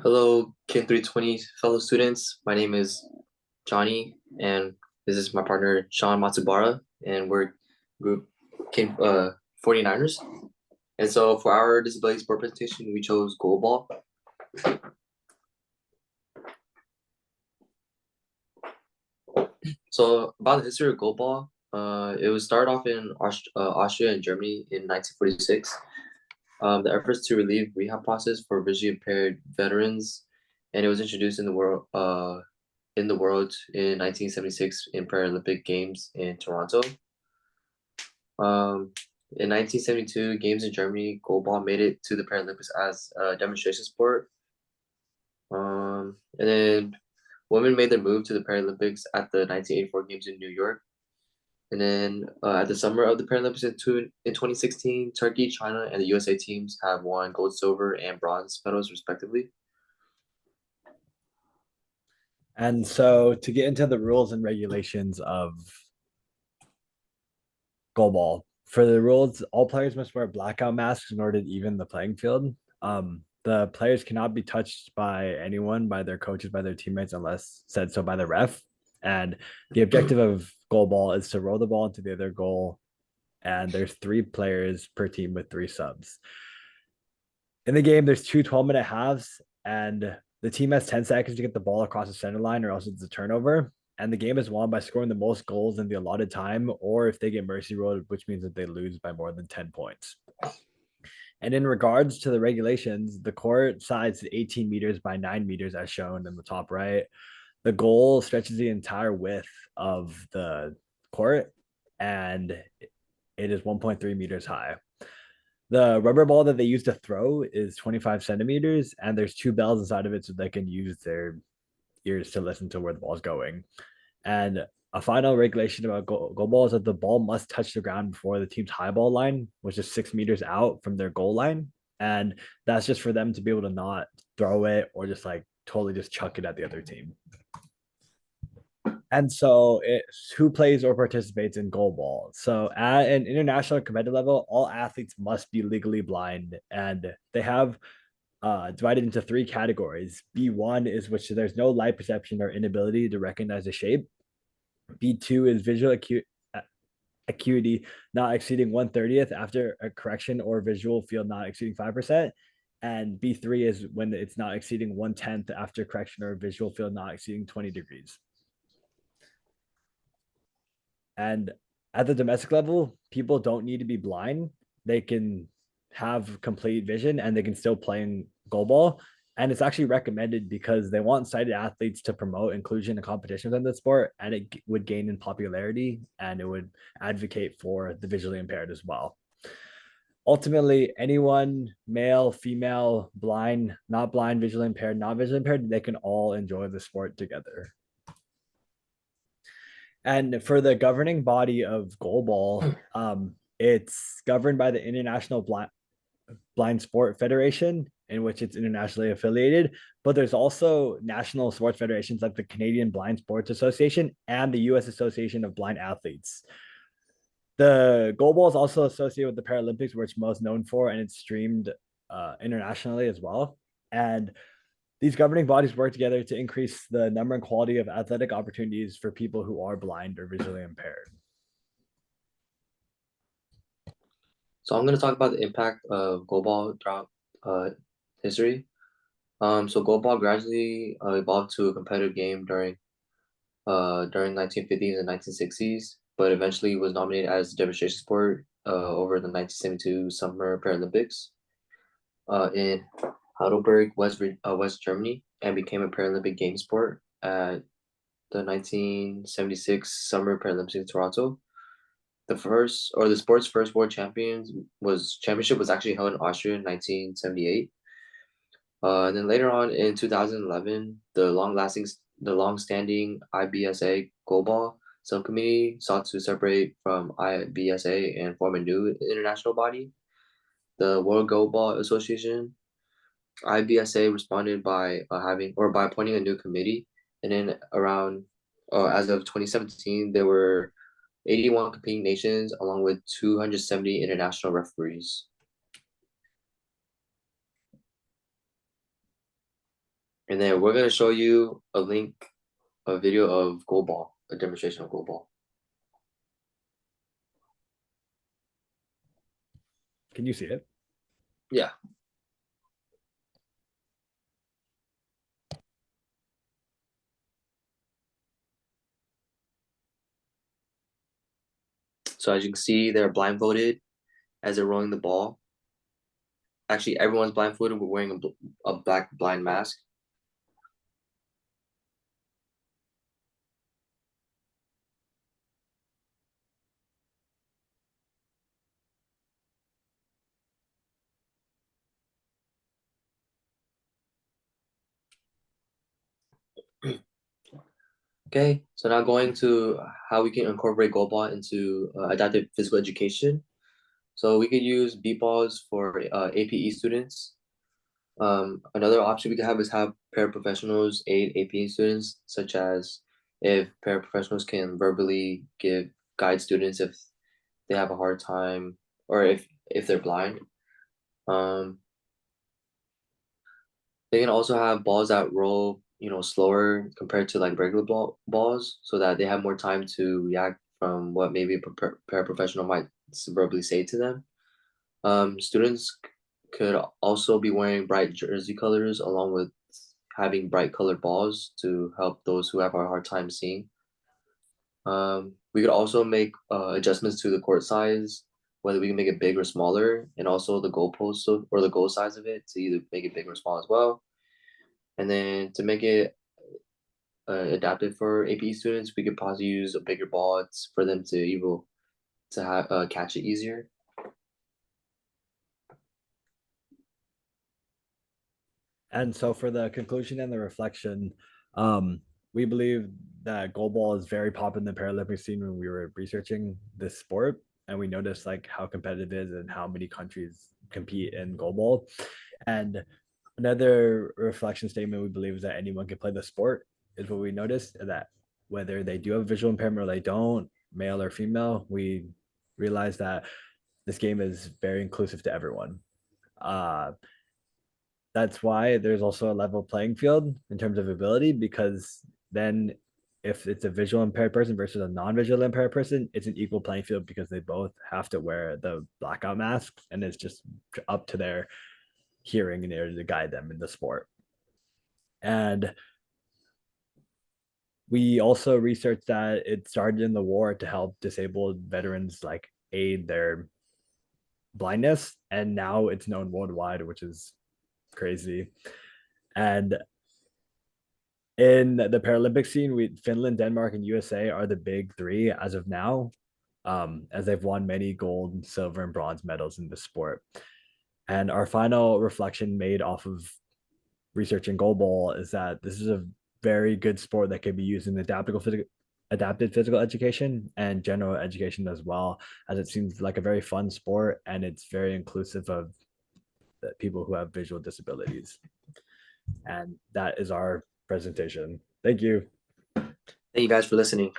Hello, Kin 320 fellow students. My name is Johnny, and this is my partner Sean Matsubara, and we're group Kin 49ers. And so for our disability sport presentation, we chose goalball. So about the history of goalball, it was started off in Austria and Germany in 1946. The efforts to relieve rehab process for visually impaired veterans, and it was introduced in the world in 1976 in Paralympic Games in Toronto. Um, in 1972, Games in Germany, goalball made it to the Paralympics as a demonstration sport. And then women made their move to the Paralympics at the 1984 Games in New York. And then at the summer of the Paralympics in 2016, Turkey, China, and the USA teams have won gold, silver, and bronze medals respectively. And so to get into the rules and regulations of goalball, for the rules, all players must wear blackout masks in order to even the playing field. The players cannot be touched by anyone, by their coaches, by their teammates, unless said so by the ref. And the objective of goalball is to roll the ball into the other goal. And there's three players per team with three subs. In the game, there's two 12-minute halves, and the team has 10 seconds to get the ball across the center line, or else it's a turnover. And the game is won by scoring the most goals in the allotted time, or if they get mercy ruled, which means that they lose by more than 10 points. And in regards to the regulations, the court size is 18 meters by 9 meters, as shown in the top right. The goal stretches the entire width of the court, and it is 1.3 meters high. The rubber ball that they use to throw is 25 centimeters, and there's two bells inside of it so they can use their ears to listen to where the ball's going. And a final regulation about goal ball is that the ball must touch the ground before the team's high ball line, which is 6 meters out from their goal line. And that's just for them to be able to not throw it or just like totally just chuck it at the other team. And so it's who plays or participates in goalball. So at an international competitive level, all athletes must be legally blind, and they have divided into three categories. B1 is which there's no light perception or inability to recognize a shape. B2 is visual acuity not exceeding 1/30th after a correction or visual field not exceeding 5%. And B3 is when it's not exceeding 1/10th after correction or visual field not exceeding 20 degrees. And at the domestic level, people don't need to be blind. They can have complete vision and they can still play in goalball. And it's actually recommended because they want sighted athletes to promote inclusion and competition within the sport, and it would gain in popularity and it would advocate for the visually impaired as well. Ultimately, anyone, male, female, blind, not blind, visually impaired, not visually impaired, they can all enjoy the sport together. And for the governing body of goalball, it's governed by the International Blind Sport Federation, in which it's internationally affiliated. But there's also national sports federations like the Canadian Blind Sports Association and the U.S. Association of Blind Athletes. The goalball is also associated with the Paralympics, where it's most known for, and it's streamed internationally as well. And these governing bodies work together to increase the number and quality of athletic opportunities for people who are blind or visually impaired. So I'm going to talk about the impact of goalball throughout history. So goalball gradually evolved to a competitive game during 1950s and 1960s, but eventually was nominated as a demonstration sport over the 1972 Summer Paralympics in Heidelberg, West Germany, and became a Paralympic game sport at the 1976 Summer Paralympics in Toronto. The sport's first world championship was actually held in Austria in 1978. And then later on in 2011, the long-standing IBSA Goalball subcommittee sought to separate from IBSA and form a new international body, the World Goalball Association. IBSA responded by appointing a new committee, and then as of 2017, there were 81 competing nations along with 270 international referees. And then we're gonna show you a video of goalball, a demonstration of goalball. Can you see it? Yeah. So as you can see, they're blindfolded as they're rolling the ball. Actually, everyone's blindfolded. We're wearing a black blind mask. Okay, so now going to how we can incorporate goalball into adaptive physical education. So we could use beep balls for APE students. Another option we could have is have paraprofessionals aid APE students, such as if paraprofessionals can verbally guide students if they have a hard time or if they're blind. Um, they can also have balls that roll, slower compared to like regular balls, so that they have more time to react from what maybe a paraprofessional might verbally say to them. Students could also be wearing bright jersey colors along with having bright colored balls to help those who have a hard time seeing. We could also make adjustments to the court size, whether we can make it big or smaller, and also the goalpost or the goal size of it to either make it big or small as well. And then to make it adapted for APE students, we could possibly use a bigger ball for them to able to have catch it easier. And so for the conclusion and the reflection, we believe that goalball is very popular in the Paralympic scene when we were researching this sport. And we noticed like how competitive it is and how many countries compete in goalball. And another reflection statement we believe is that anyone can play the sport is what we noticed, that whether they do have visual impairment or they don't, male or female, we realize that this game is very inclusive to everyone. That's why there's also a level playing field in terms of ability, because then if it's a visual impaired person versus a non-visual impaired person, it's an equal playing field because they both have to wear the blackout masks, and it's just up to their hearing in order to guide them in the sport. And we also researched that it started in the war to help disabled veterans like aid their blindness, and now it's known worldwide, which is crazy. And in the Paralympic scene, Finland, Denmark, and USA are the big three as of now, as they've won many gold, silver, and bronze medals in the sport. And our final reflection made off of researching goalball is that this is a very good sport that can be used in adapted physical education and general education as well, as it seems like a very fun sport and it's very inclusive of people who have visual disabilities. And that is our presentation. Thank you. Thank you guys for listening.